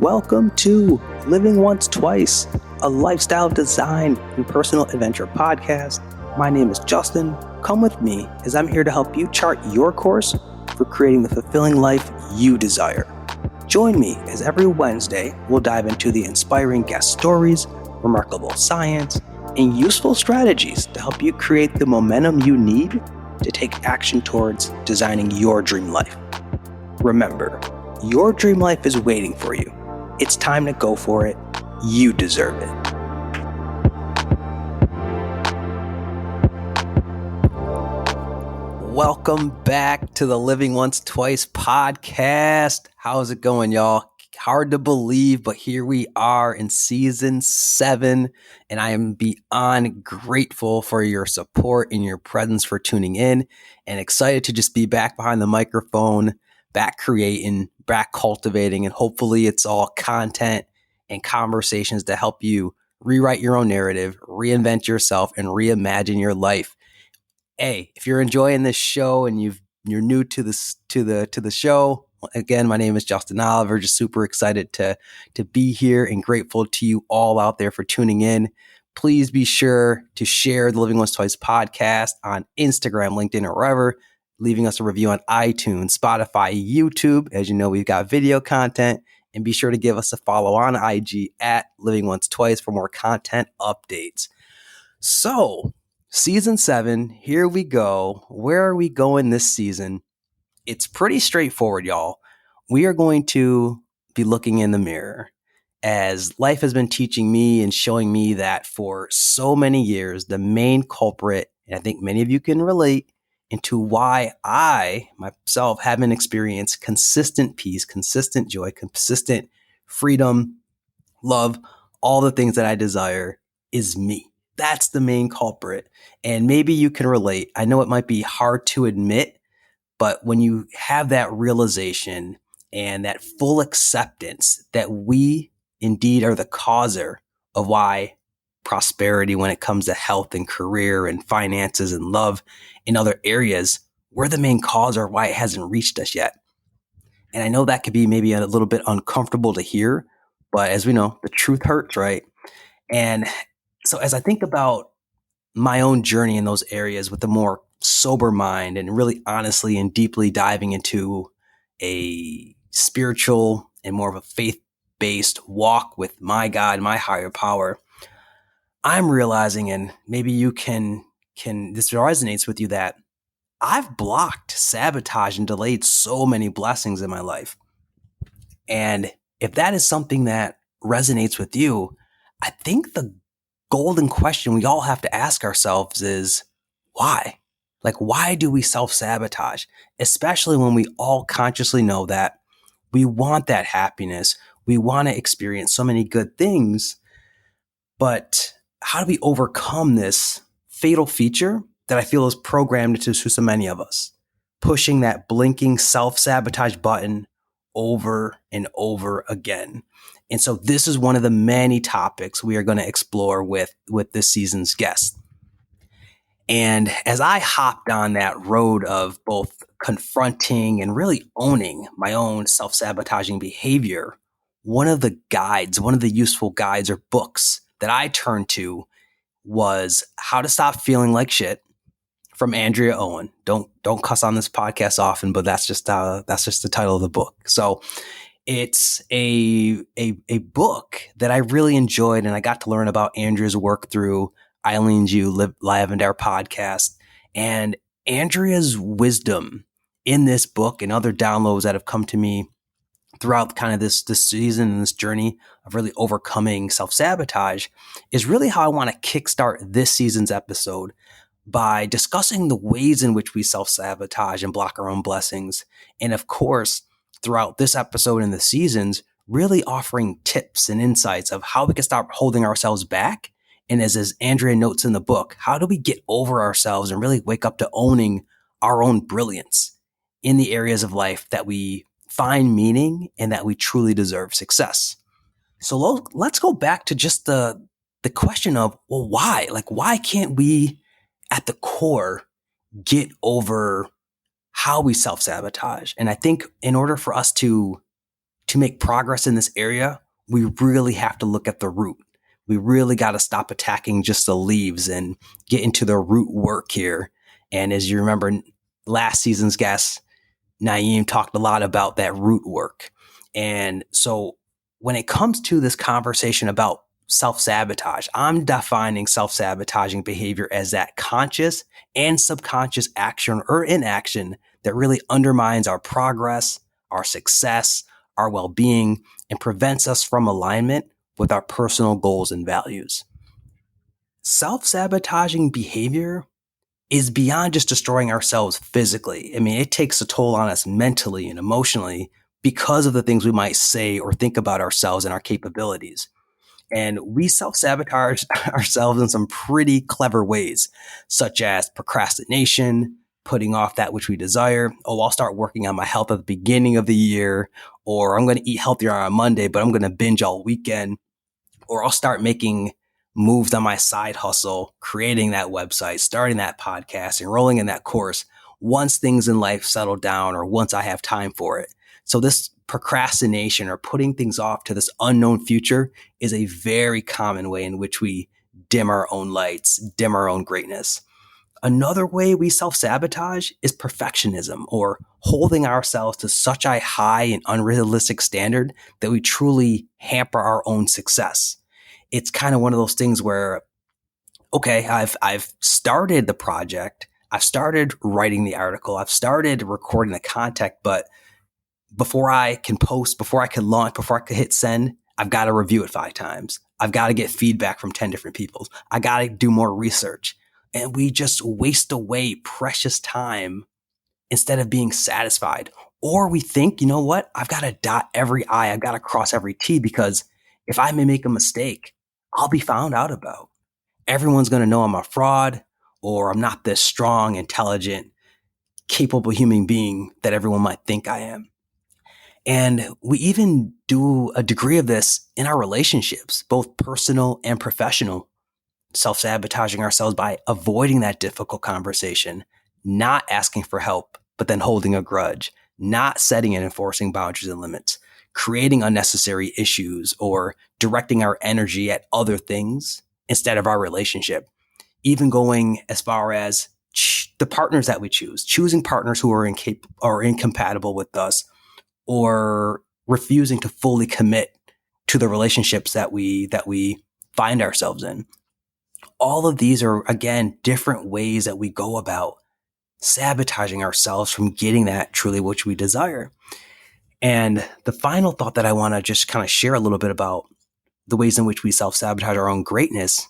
Welcome to Living Once Twice, a lifestyle design and personal adventure podcast. My name is Justin. Come with me as I'm here to help you chart your course for creating the fulfilling life you desire. Join me as every Wednesday we'll dive into the inspiring guest stories, remarkable science, and useful strategies to help you create the momentum you need to take action towards designing your dream life. Remember, your dream life is waiting for you. It's time to go for it. You deserve it. Welcome back to the Living Once Twice podcast. How's it going, y'all? Hard to believe, but here we are in season 7, and I am beyond grateful for your support and your presence for tuning in, and excited to just be back behind the microphone, back creating, back cultivating, and hopefully it's all content and conversations to help you rewrite your own narrative, reinvent yourself, and reimagine your life. Hey, if you're enjoying this show and you're new to the show, again, my name is Justin Oliver. Just super excited to be here and grateful to you all out there for tuning in. Please be sure to share the Living Once Twice podcast on Instagram, LinkedIn, or wherever. Leaving us a review on iTunes, Spotify, YouTube. As you know, we've got video content. And be sure to give us a follow on IG at Living Once Twice for more content updates. So, season 7, here we go. Where are we going this season? It's pretty straightforward, y'all. We are going to be looking in the mirror as life has been teaching me and showing me that for so many years, the main culprit, and I think many of you can relate, into why I myself haven't experienced consistent peace, consistent joy, consistent freedom, love, all the things that I desire is me. That's the main culprit. And maybe you can relate. I know it might be hard to admit, but when you have that realization and that full acceptance that we indeed are the causer of why prosperity, when it comes to health and career and finances and love in other areas, we're the main cause or why it hasn't reached us yet. And I know that could be maybe a little bit uncomfortable to hear, but as we know, the truth hurts, right? And so as I think about my own journey in those areas with a more sober mind and really honestly and deeply diving into a spiritual and more of a faith-based walk with my God, my higher power, I'm realizing, and maybe you can this resonates with you, that I've blocked, sabotaged, and delayed so many blessings in my life. And if that is something that resonates with you, I think the golden question we all have to ask ourselves is, why? Like, why do we self-sabotage? Especially when we all consciously know that we want that happiness. We want to experience so many good things, but how do we overcome this fatal feature that I feel is programmed into so many of us? Pushing that blinking self-sabotage button over and over again. And so this is one of the many topics we are going to explore with this season's guest. And as I hopped on that road of both confronting and really owning my own self-sabotaging behavior, one of the useful guides or books that I turned to was How to Stop Feeling Like Shit from Andrea Owen. Don't cuss on this podcast often, but that's just the title of the book. So it's a book that I really enjoyed, and I got to learn about Andrea's work through Eileen's You Live and Dare podcast, and Andrea's wisdom in this book and other downloads that have come to me throughout kind of this season and this journey of really overcoming self-sabotage is really how I want to kickstart this season's episode by discussing the ways in which we self-sabotage and block our own blessings. And of course, throughout this episode and the seasons, really offering tips and insights of how we can stop holding ourselves back. And as Andrea notes in the book, how do we get over ourselves and really wake up to owning our own brilliance in the areas of life that we find meaning and that we truly deserve success. So let's go back to just the question of, well, why? Like, why can't we at the core get over how we self-sabotage? And I think in order for us to to make progress in this area, we really have to look at the root. We really got to stop attacking just the leaves and get into the root work here. And as you remember, last season's guest, Naeem, talked a lot about that root work. And so when it comes to this conversation about self-sabotage, I'm defining self-sabotaging behavior as that conscious and subconscious action or inaction that really undermines our progress, our success, our well-being, and prevents us from alignment with our personal goals and values. Self-sabotaging behavior is beyond just destroying ourselves physically. I mean, it takes a toll on us mentally and emotionally because of the things we might say or think about ourselves and our capabilities. And we self-sabotage ourselves in some pretty clever ways, such as procrastination, putting off that which we desire. Oh, I'll start working on my health at the beginning of the year, or I'm going to eat healthier on Monday, but I'm going to binge all weekend, or I'll start making moves on my side hustle, creating that website, starting that podcast, enrolling in that course once things in life settle down or once I have time for it. So this procrastination or putting things off to this unknown future is a very common way in which we dim our own lights, dim our own greatness. Another way we self-sabotage is perfectionism, or holding ourselves to such a high and unrealistic standard that we truly hamper our own success. It's kind of one of those things where, okay, I've started the project, I've started writing the article, I've started recording the content, but before I can post, before I can launch, before I can hit send, I've got to review it 5 times. I've got to get feedback from 10 different people. I got to do more research. And we just waste away precious time instead of being satisfied. Or we think, you know what? I've got to dot every I, I've got to cross every T, because if I may make a mistake, I'll be found out about. Everyone's going to know I'm a fraud, or I'm not this strong, intelligent, capable human being that everyone might think I am. And we even do a degree of this in our relationships, both personal and professional, self-sabotaging ourselves by avoiding that difficult conversation, not asking for help, but then holding a grudge, not setting and enforcing boundaries and limits, creating unnecessary issues, or directing our energy at other things instead of our relationship. Even going as far as the partners that we choose, choosing partners who are incompatible with us, or refusing to fully commit to the relationships that we find ourselves in. All of these are, again, different ways that we go about sabotaging ourselves from getting that truly which we desire. And the final thought that I want to just kind of share a little bit about the ways in which we self-sabotage our own greatness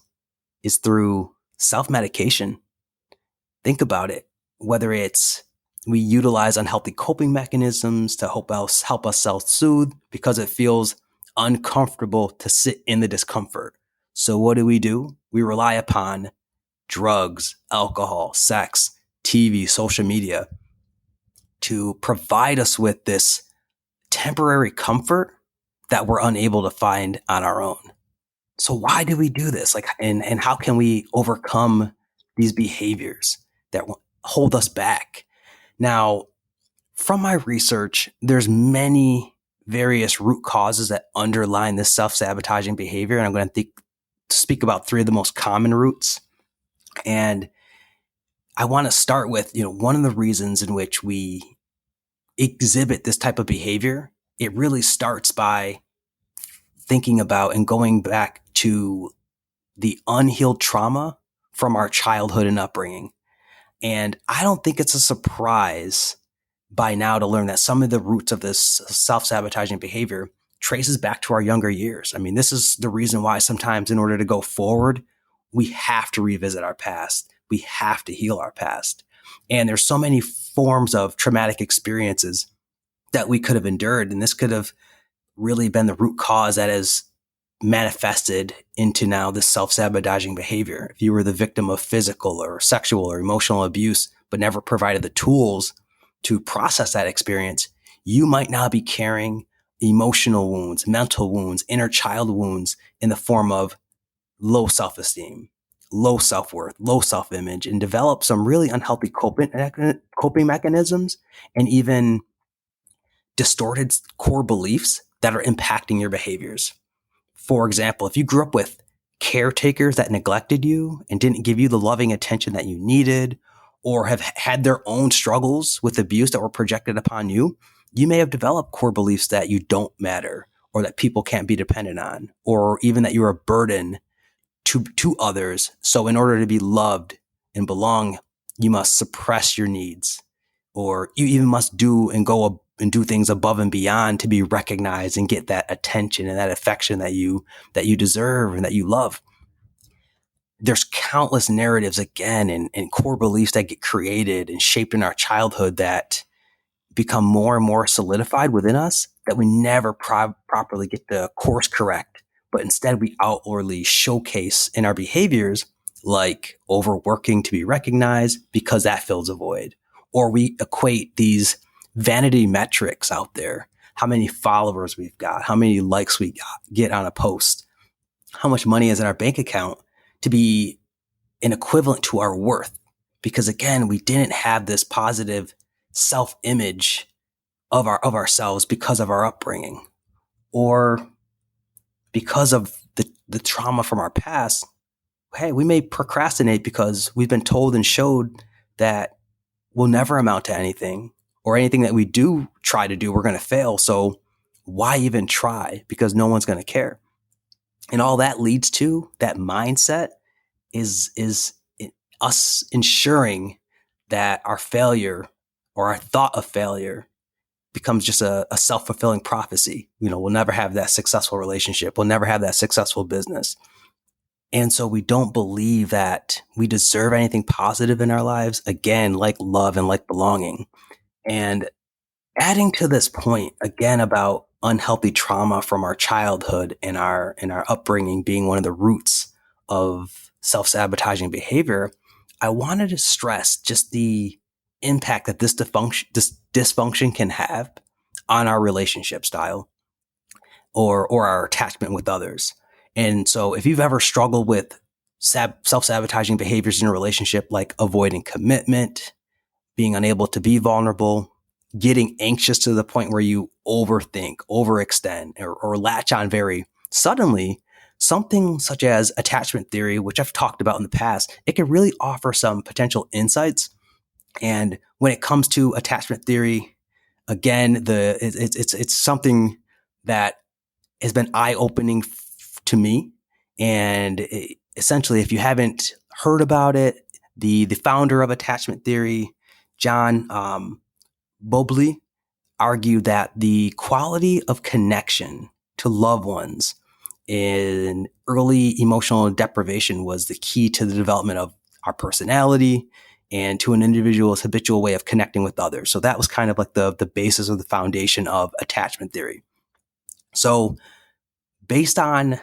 is through self-medication. Think about it. Whether it's we utilize unhealthy coping mechanisms to help us self-soothe because it feels uncomfortable to sit in the discomfort. So what do? We rely upon drugs, alcohol, sex, TV, social media to provide us with this temporary comfort that we're unable to find on our own. So why do we do this? And how can we overcome these behaviors that hold us back? Now, from my research, there's many various root causes that underline this self-sabotaging behavior. And I'm going to speak about 3 of the most common roots. And I want to start with, one of the reasons in which we exhibit this type of behavior. It really starts by thinking about and going back to the unhealed trauma from our childhood and upbringing. And I don't think it's a surprise by now to learn that some of the roots of this self-sabotaging behavior traces back to our younger years. I mean, this is the reason why sometimes in order to go forward, we have to revisit our past. We have to heal our past. And there's so many forms of traumatic experiences that we could have endured. And this could have really been the root cause that has manifested into now this self-sabotaging behavior. If you were the victim of physical or sexual or emotional abuse, but never provided the tools to process that experience, you might now be carrying emotional wounds, mental wounds, inner child wounds in the form of low self-esteem, low self-worth, low self-image, and develop some really unhealthy coping mechanisms and even distorted core beliefs that are impacting your behaviors. For example, if you grew up with caretakers that neglected you and didn't give you the loving attention that you needed, or have had their own struggles with abuse that were projected upon you, you may have developed core beliefs that you don't matter, or that people can't be dependent on, or even that you're a burden to others. So in order to be loved and belong, you must suppress your needs, or you even must do and go and do things above and beyond to be recognized and get that attention and that affection that you deserve and that you love. There's countless narratives again and core beliefs that get created and shaped in our childhood that become more and more solidified within us that we never properly get the course correct, but instead we outwardly showcase in our behaviors, like overworking to be recognized because that fills a void. Or we equate these vanity metrics out there, how many followers we've got, how many likes we get on a post, how much money is in our bank account, to be an equivalent to our worth. Because again, we didn't have this positive self-image of ourselves because of our upbringing, or because of the trauma from our past. Hey, we may procrastinate because we've been told and showed that we'll never amount to anything, or anything that we do try to do, we're going to fail. So why even try? Because no one's going to care. And all that leads to that mindset is us ensuring that our failure, or our thought of failure, becomes just a self-fulfilling prophecy. We'll never have that successful relationship. We'll never have that successful business. And so we don't believe that we deserve anything positive in our lives, again, like love and like belonging. And adding to this point, again, about unhealthy trauma from our childhood and our upbringing being one of the roots of self-sabotaging behavior, I wanted to stress just the impact that this dysfunction can have on our relationship style, or our attachment with others. And so if you've ever struggled with self-sabotaging behaviors in a relationship, like avoiding commitment, being unable to be vulnerable, getting anxious to the point where you overthink, overextend, or latch on very suddenly, something such as attachment theory, which I've talked about in the past, it can really offer some potential insights. And when it comes to attachment theory, again, it's something that has been eye-opening to me. And essentially, if you haven't heard about it, the founder of attachment theory, John Bowlby, argued that the quality of connection to loved ones in early emotional deprivation was the key to the development of our personality and to an individual's habitual way of connecting with others. So that was kind of like the basis of the foundation of attachment theory. So based on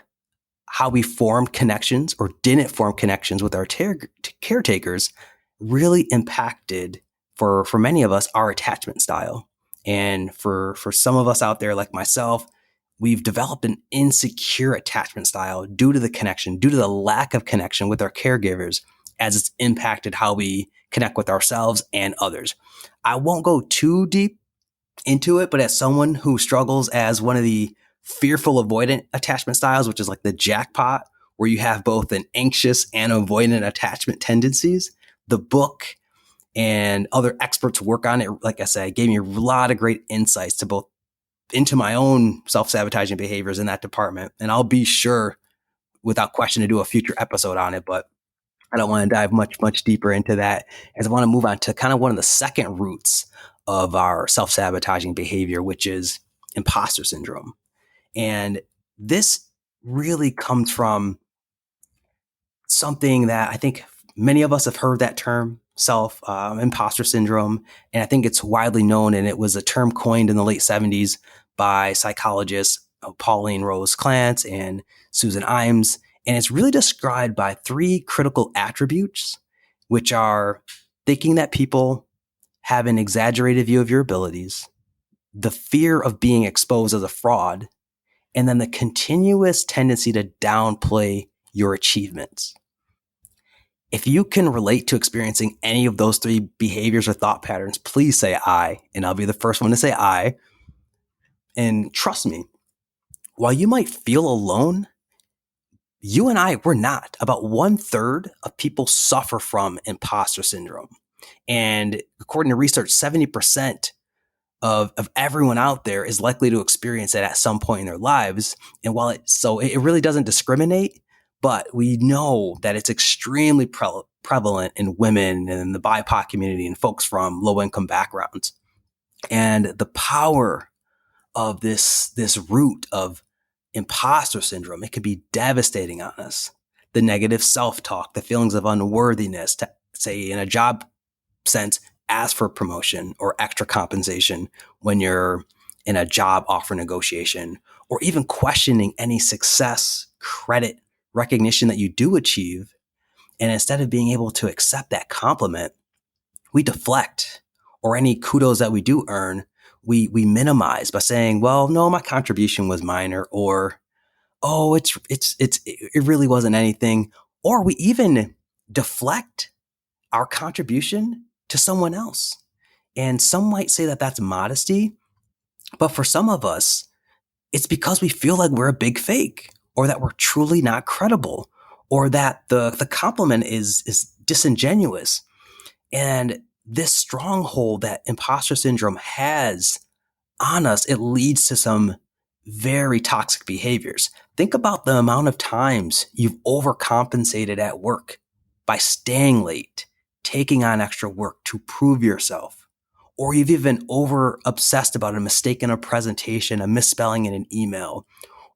how we formed connections or didn't form connections with our caretakers, really impacted for many of us our attachment style. And for some of us out there, like myself, we've developed an insecure attachment style due to the lack of connection with our caregivers, as it's impacted how we connect with ourselves and others. I won't go too deep into it, but as someone who struggles as one of the fearful avoidant attachment styles, which is like the jackpot, where you have both an anxious and avoidant attachment tendencies, the book and other experts work on it, like I said, gave me a lot of great insights to both into my own self-sabotaging behaviors in that department. And I'll be sure, without question, to do a future episode on it, but I don't want to dive much deeper into that, as I want to move on to kind of one of the second roots of our self-sabotaging behavior, which is imposter syndrome. And this really comes from something that I think many of us have heard that term, imposter syndrome. And I think it's widely known. And it was a term coined in the late 70s by psychologists Pauline Rose Clance and Susan Imes. And it's really described by three critical attributes, which are thinking that people have an exaggerated view of your abilities, the fear of being exposed as a fraud, and then the continuous tendency to downplay your achievements. If you can relate to experiencing any of those three behaviors or thought patterns, please say I, and I'll be the first one to say I. And trust me, while you might feel alone, you and I, we're not. About 1/3 of people suffer from imposter syndrome. And according to research, 70% of everyone out there is likely to experience it at some point in their lives. And while it really doesn't discriminate, but we know that it's extremely prevalent in women and in the BIPOC community and folks from low income backgrounds. And the power of this root of imposter syndrome, it can be devastating on us. The negative self-talk, the feelings of unworthiness to, say, in a job sense, ask for promotion or extra compensation when you're in a job offer negotiation, or even questioning any success, credit, recognition that you do achieve. And instead of being able to accept that compliment, we deflect, or any kudos that we do earn, we minimize by saying, well, no, my contribution was minor, or, oh, it really wasn't anything. Or we even deflect our contribution to someone else. And some might say that that's modesty, but for some of us, it's because we feel like we're a big fake, or that we're truly not credible, or that the compliment is disingenuous. And this stronghold that imposter syndrome has on us, it leads to some very toxic behaviors. Think about the amount of times you've overcompensated at work by staying late, taking on extra work to prove yourself, or you've even over obsessed about a mistake in a presentation, a misspelling in an email,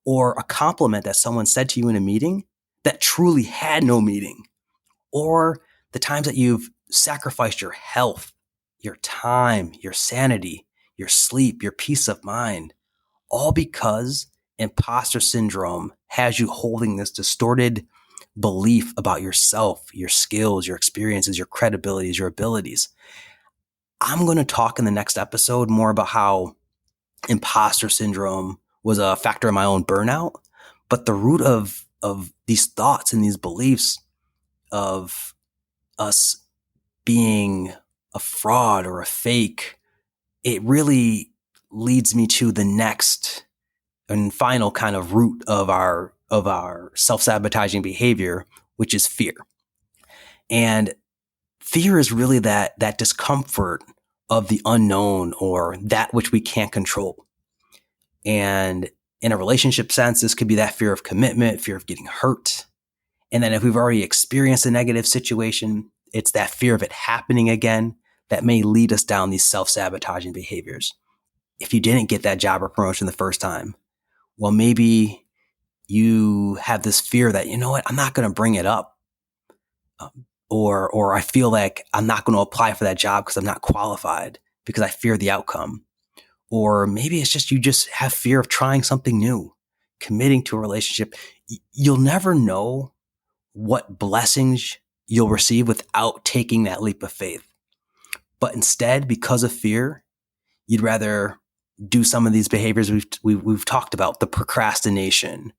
or a compliment that someone said to you in a meeting that truly had no meaning, or the times that you've sacrificed your health, your time, your sanity, your sleep, your peace of mind, all because imposter syndrome has you holding this distorted belief about yourself, your skills, your experiences, your credibilities, your abilities. I'm going to talk in the next episode more about how imposter syndrome was a factor in my own burnout, but the root of these thoughts and these beliefs of us being a fraud or a fake, it really leads me to the next and final kind of root of our self-sabotaging behavior, which is fear. And fear is really that discomfort of the unknown, or that which we can't control. And in a relationship sense, this could be that fear of commitment, fear of getting hurt. And then if we've already experienced a negative situation, it's that fear of it happening again that may lead us down these self-sabotaging behaviors. If you didn't get that job or promotion the first time, well, maybe you have this fear that, you know what, I'm not going to bring it up. Or I feel like I'm not going to apply for that job because I'm not qualified, because I fear the outcome. Or maybe it's just you just have fear of trying something new, committing to a relationship. You'll never know what blessings you'll receive without taking that leap of faith. But instead, because of fear, you'd rather do some of these behaviors we've talked about, the procrastination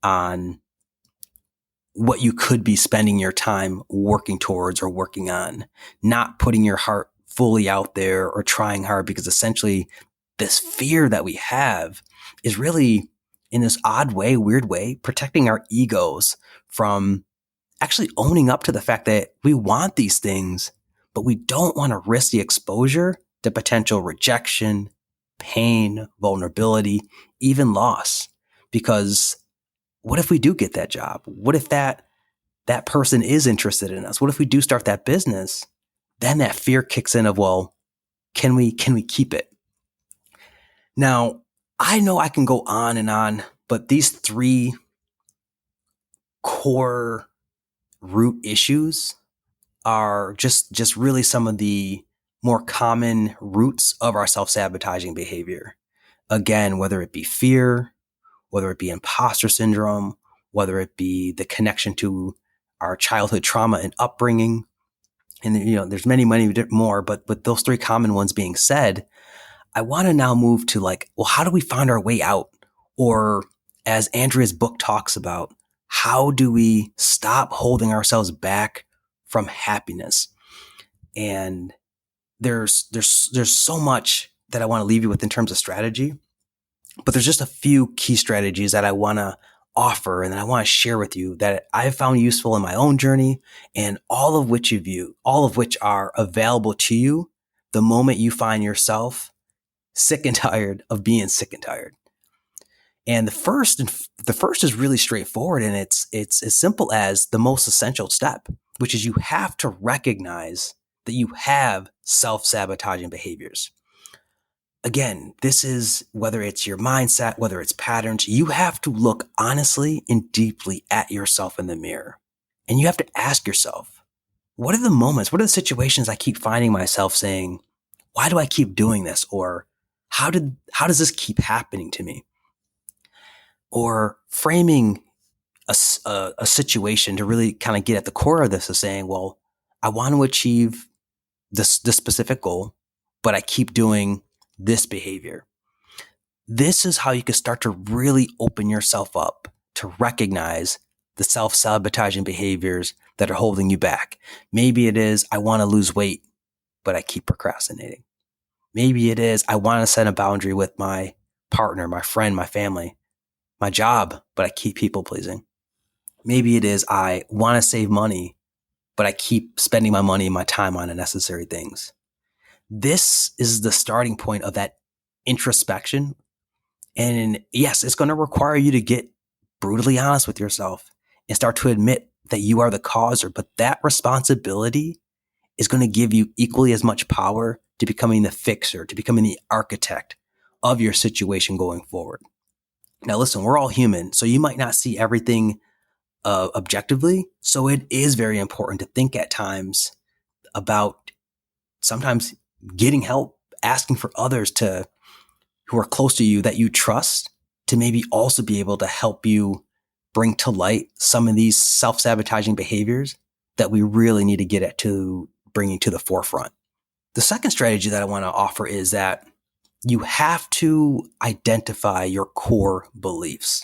on what you could be spending your time working towards or working on, not putting your heart fully out there or trying hard, because essentially this fear that we have is really, in this odd way, weird way, protecting our egos from actually owning up to the fact that we want these things, but we don't want to risk the exposure to potential rejection, pain, vulnerability, even loss. Because what if we do get that job? What if that person is interested in us? What if we do start that business? Then that fear kicks in of, well, can we keep it? Now, I know I can go on and on, but these three core root issues are just really some of the more common roots of our self-sabotaging behavior. Again, whether it be fear, whether it be imposter syndrome, whether it be the connection to our childhood trauma and upbringing. And there's many more, but with those three common ones being said, I want to now move to how do we find our way out? Or as Andrea's book talks about, how do we stop holding ourselves back from happiness? And there's so much that I want to leave you with in terms of strategy. But there's just a few key strategies that I want to offer and that I want to share with you that I've found useful in my own journey, and all of which are available to you the moment you find yourself sick and tired of being sick and tired. And the first is really straightforward, and it's as simple as the most essential step, which is you have to recognize that you have self-sabotaging behaviors. Again, this is whether it's your mindset, whether it's patterns, you have to look honestly and deeply at yourself in the mirror. And you have to ask yourself, what are the moments, what are the situations I keep finding myself saying, why do I keep doing this? Or how does this keep happening to me? Or framing a situation to really kind of get at the core of this is saying, well, I want to achieve this specific goal, but I keep doing this behavior. This is how you can start to really open yourself up to recognize the self-sabotaging behaviors that are holding you back. Maybe it is, I want to lose weight, but I keep procrastinating. Maybe it is, I want to set a boundary with my partner, my friend, my family, my job, but I keep people pleasing. Maybe it is, I want to save money, but I keep spending my money and my time on unnecessary things. This is the starting point of that introspection. And yes, it's going to require you to get brutally honest with yourself and start to admit that you are the causer. But that responsibility is going to give you equally as much power to becoming the fixer, to becoming the architect of your situation going forward. Now, listen, we're all human, so you might not see everything objectively. So it is very important to think at times about sometimes getting help, asking for others who are close to you that you trust to maybe also be able to help you bring to light some of these self-sabotaging behaviors that we really need to get at to bringing to the forefront. The second strategy that I want to offer is that you have to identify your core beliefs.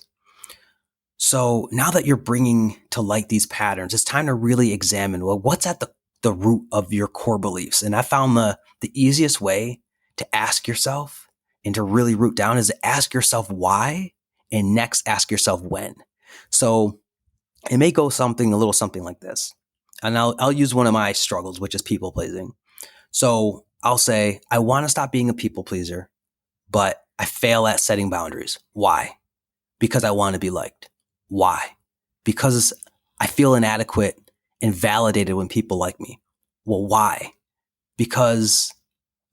So now that you're bringing to light these patterns, it's time to really examine, well, what's at the root of your core beliefs? And I found the easiest way to ask yourself and to really root down is to ask yourself why, and next ask yourself when. So it may go a little something like this. And I'll use one of my struggles, which is people pleasing. So I'll say, I want to stop being a people pleaser, but I fail at setting boundaries. Why? Because I want to be liked. Why? Because I feel inadequate and validated when people like me. Well, why? Because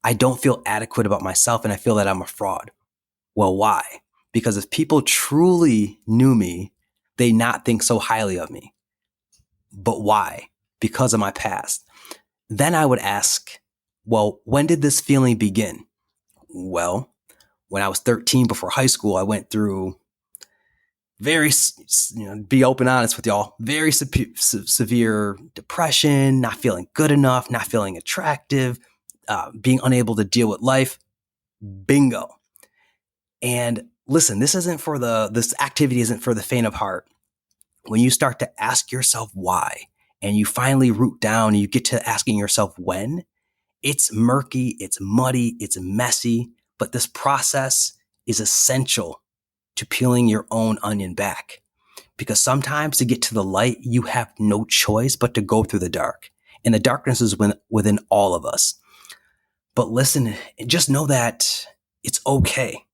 I don't feel adequate about myself and I feel that I'm a fraud. Well, why? Because if people truly knew me, they not think so highly of me. But why? Because of my past. Then I would ask, well, when did this feeling begin? Well, when I was 13 before high school, I went through be open, honest with y'all, very severe depression, not feeling good enough, not feeling attractive, being unable to deal with life. Bingo. And listen, this activity isn't for the faint of heart. When you start to ask yourself why, and you finally root down and you get to asking yourself when, it's murky, it's muddy, it's messy, but this process is essential to peeling your own onion back. Because sometimes to get to the light, you have no choice but to go through the dark. And the darkness is within all of us. But listen, just know that it's okay.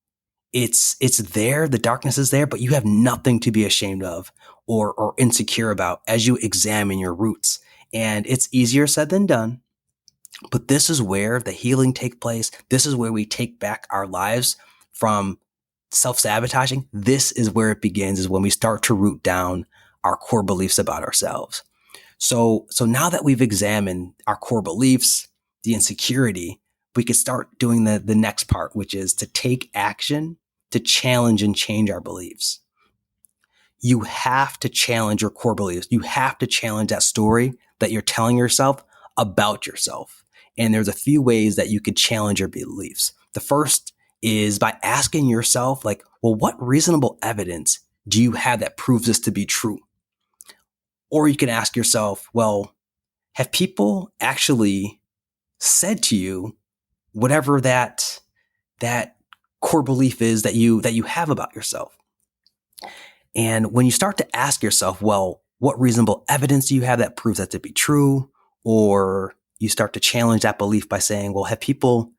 It's there, the darkness is there, but you have nothing to be ashamed of or insecure about as you examine your roots. And it's easier said than done. But this is where the healing takes place. This is where we take back our lives from self-sabotaging. This is where it begins, is when we start to root down our core beliefs about ourselves. So now that we've examined our core beliefs, the insecurity, we could start doing the next part, which is to take action to challenge and change our beliefs. You have to challenge your core beliefs. You have to challenge that story that you're telling yourself about yourself. And there's a few ways that you could challenge your beliefs. The first is by asking yourself, like, well, what reasonable evidence do you have that proves this to be true? Or you can ask yourself, well, have people actually said to you whatever that core belief is that you have about yourself. And when you start to ask yourself, well, what reasonable evidence do you have that proves that to be true? Or you start to challenge that belief by saying, well, have people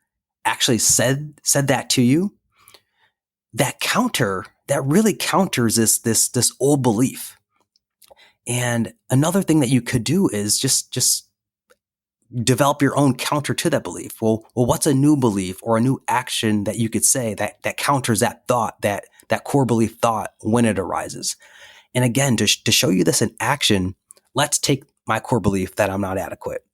actually said that to you? That really counters this old belief. And another thing that you could do is just develop your own counter to that belief. Well, what's a new belief or a new action that you could say that counters that thought, that core belief thought when it arises? And again, to show you this in action, let's take my core belief that I'm not adequate.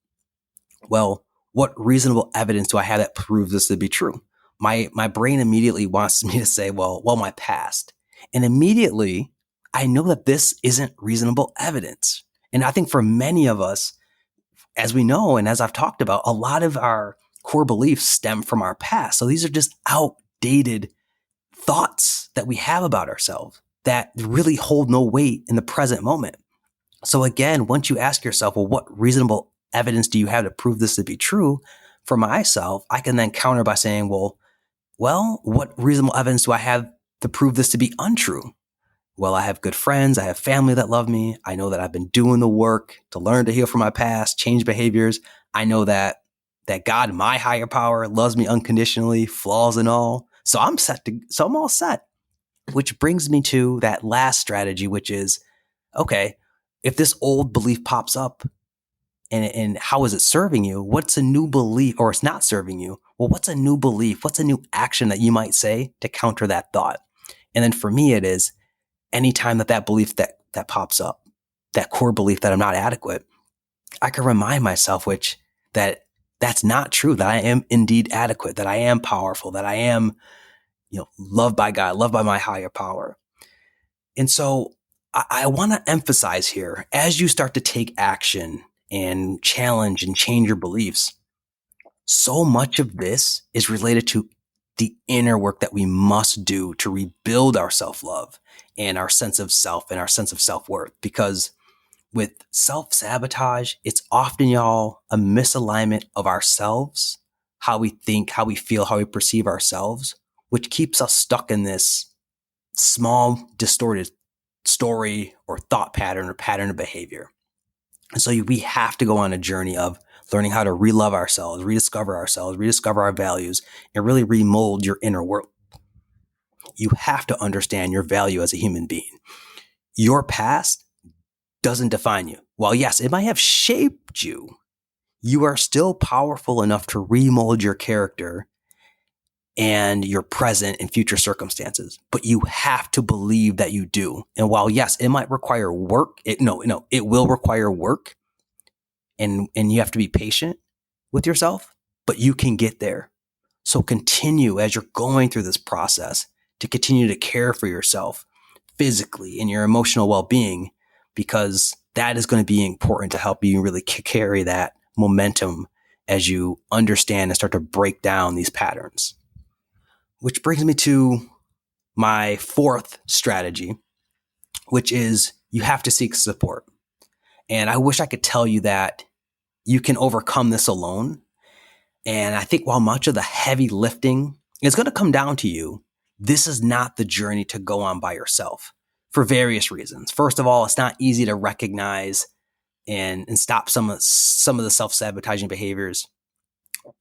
Well, what reasonable evidence do I have that proves this to be true? My brain immediately wants me to say, well, my past. And immediately I know that this isn't reasonable evidence. And I think for many of us, as we know, and as I've talked about, a lot of our core beliefs stem from our past. So these are just outdated thoughts that we have about ourselves that really hold no weight in the present moment. So again, once you ask yourself, well, what reasonable evidence do you have to prove this to be true? For myself, I can then counter by saying, well, what reasonable evidence do I have to prove this to be untrue? Well, I have good friends. I have family that love me. I know that I've been doing the work to learn to heal from my past, change behaviors. I know that God, my higher power, loves me unconditionally, flaws and all. So I'm all set. Which brings me to that last strategy, which is, okay, if this old belief pops up and how is it serving you? What's a new belief, or it's not serving you? Well, what's a new belief? What's a new action that you might say to counter that thought? And then for me, it is anytime that belief that pops up, that core belief that I'm not adequate, I can remind myself that's not true, that I am indeed adequate, that I am powerful, that I am, loved by God, loved by my higher power. And so I want to emphasize here, as you start to take action and challenge and change your beliefs, so much of this is related to the inner work that we must do to rebuild our self-love and our sense of self and our sense of self-worth. Because with self-sabotage, it's often, y'all, a misalignment of ourselves, how we think, how we feel, how we perceive ourselves, which keeps us stuck in this small, distorted story or thought pattern or pattern of behavior. And so we have to go on a journey of learning how to relove ourselves, rediscover our values, and really remold your inner world. You have to understand your value as a human being. Your past doesn't define you. While yes, it might have shaped you, you are still powerful enough to remold your character and your present and future circumstances. But you have to believe that you do. And while yes, it might require work, it will require work. And you have to be patient with yourself, but you can get there. So continue as you're going through this process to continue to care for yourself physically and your emotional well-being, because that is going to be important to help you really carry that momentum as you understand and start to break down these patterns. Which brings me to my fourth strategy, which is you have to seek support. And I wish I could tell you that you can overcome this alone. And I think while much of the heavy lifting is going to come down to you, this is not the journey to go on by yourself for various reasons. First of all, it's not easy to recognize and stop some of the self-sabotaging behaviors,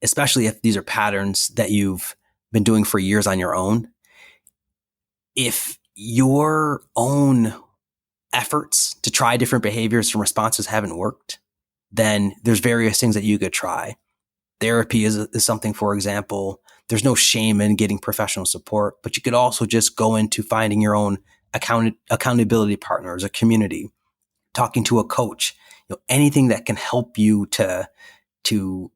especially if these are patterns that you've been doing for years on your own. If your own efforts to try different behaviors and responses haven't worked, then there's various things that you could try. Therapy is something, for example. There's no shame in getting professional support, but you could also just go into finding your own accountability partners, a community, talking to a coach, anything that can help you to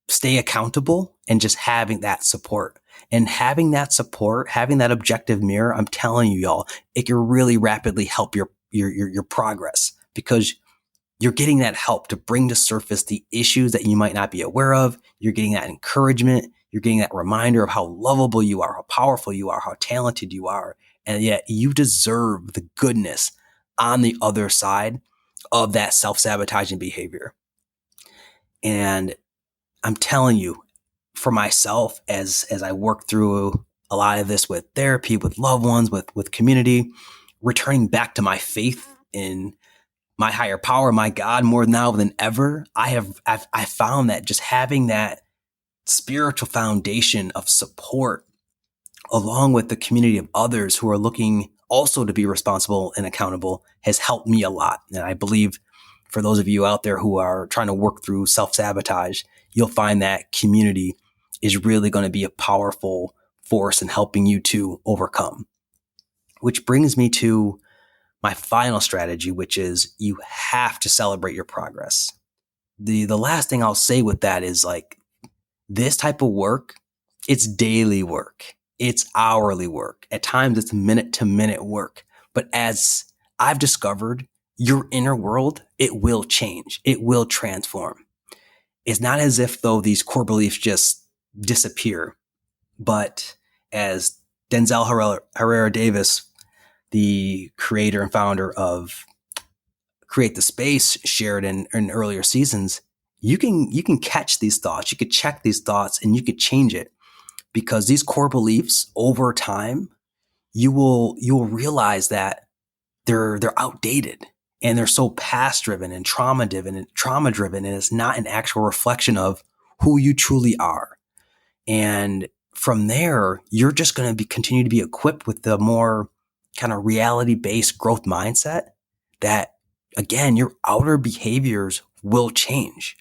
stay accountable and just having that support. And having that support, having that objective mirror, I'm telling you, y'all, it can really rapidly help your progress, because you're getting that help to bring to surface the issues that you might not be aware of. You're getting that encouragement. You're getting that reminder of how lovable you are, how powerful you are, how talented you are. And yet you deserve the goodness on the other side of that self-sabotaging behavior. And I'm telling you, for myself, as I work through a lot of this with therapy, with loved ones, with community, returning back to my faith in my higher power, my God, more now than ever. I found that just having that spiritual foundation of support along with the community of others who are looking also to be responsible and accountable has helped me a lot. And I believe for those of you out there who are trying to work through self-sabotage, you'll find that community is really going to be a powerful force in helping you to overcome. Which brings me to my final strategy, which is you have to celebrate your progress. The last thing I'll say with that is like this type of work, it's daily work. It's hourly work. At times it's minute to minute work. But as I've discovered, your inner world, it will change. It will transform. It's not as if though these core beliefs just disappear. But as Denzel Herrera Davis, the creator and founder of Create the Space, shared in earlier seasons, you can catch these thoughts. You could check these thoughts and you could change it. Because these core beliefs over time, you will realize that they're outdated and they're so past driven and trauma driven, and it's not an actual reflection of who you truly are. And from there, you're just going to continue to be equipped with the more kind of reality based growth mindset that, again, your outer behaviors will change.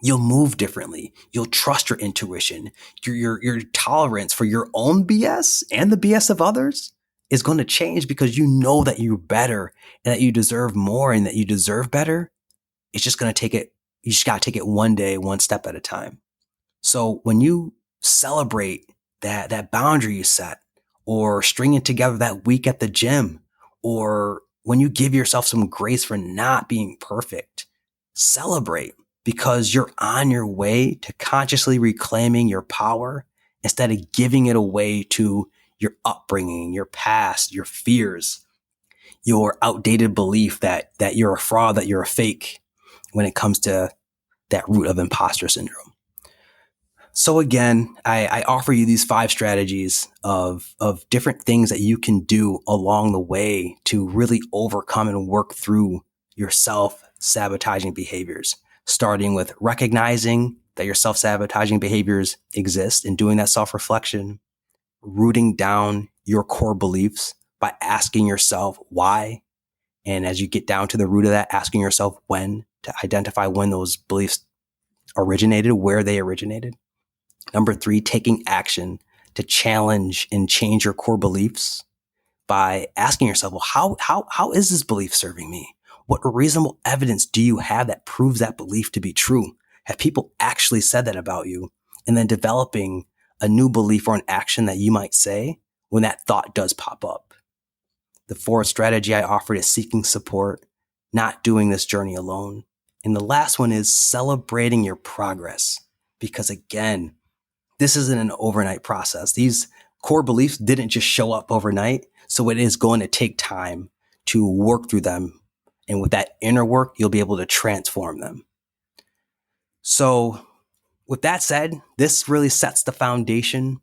You'll move differently. You'll trust your intuition. Your tolerance for your own BS and the BS of others is going to change because you know that you're better and that you deserve more and that you deserve better. It's just going to take it. You just got to take it one day, one step at a time. So when you celebrate that boundary you set, or stringing together that week at the gym, or when you give yourself some grace for not being perfect, celebrate. Because you're on your way to consciously reclaiming your power instead of giving it away to your upbringing, your past, your fears, your outdated belief that you're a fraud, that you're a fake when it comes to that root of imposter syndrome. So again, I offer you these 5 strategies of different things that you can do along the way to really overcome and work through your self-sabotaging behaviors. Starting with recognizing that your self-sabotaging behaviors exist and doing that self-reflection, rooting down your core beliefs by asking yourself why. And as you get down to the root of that, asking yourself when, to identify when those beliefs originated, where they originated. Number 3, taking action to challenge and change your core beliefs by asking yourself, well, how is this belief serving me? What reasonable evidence do you have that proves that belief to be true? Have people actually said that about you? And then developing a new belief or an action that you might say when that thought does pop up. The 4th strategy I offered is seeking support, not doing this journey alone. And the last one is celebrating your progress. Because again, this isn't an overnight process. These core beliefs didn't just show up overnight. So it is going to take time to work through them. And with that inner work, you'll be able to transform them. So with that said, this really sets the foundation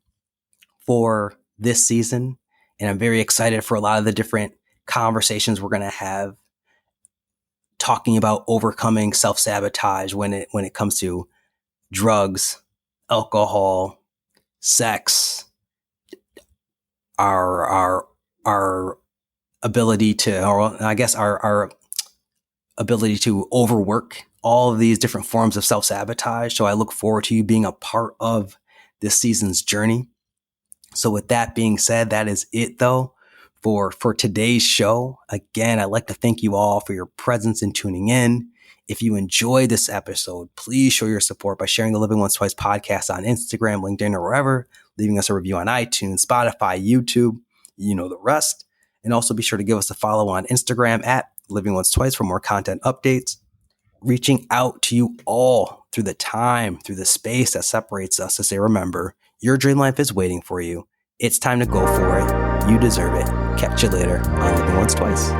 for this season. And I'm very excited for a lot of the different conversations we're going to have talking about overcoming self-sabotage when it comes to drugs, alcohol, sex, our ability to, or I guess our ability to overwork, all of these different forms of self-sabotage. So I look forward to you being a part of this season's journey. So with that being said, that is it though for today's show. Again, I'd like to thank you all for your presence and tuning in. If you enjoyed this episode, please show your support by sharing the Living Once Twice podcast on Instagram, LinkedIn, or wherever, leaving us a review on iTunes, Spotify, YouTube, you know the rest. And also be sure to give us a follow on Instagram at Living Once Twice for more content updates. Reaching out to you all through the time, through the space that separates us to say, remember, your dream life is waiting for you. It's time to go for it. You deserve it. Catch you later on Living Once Twice.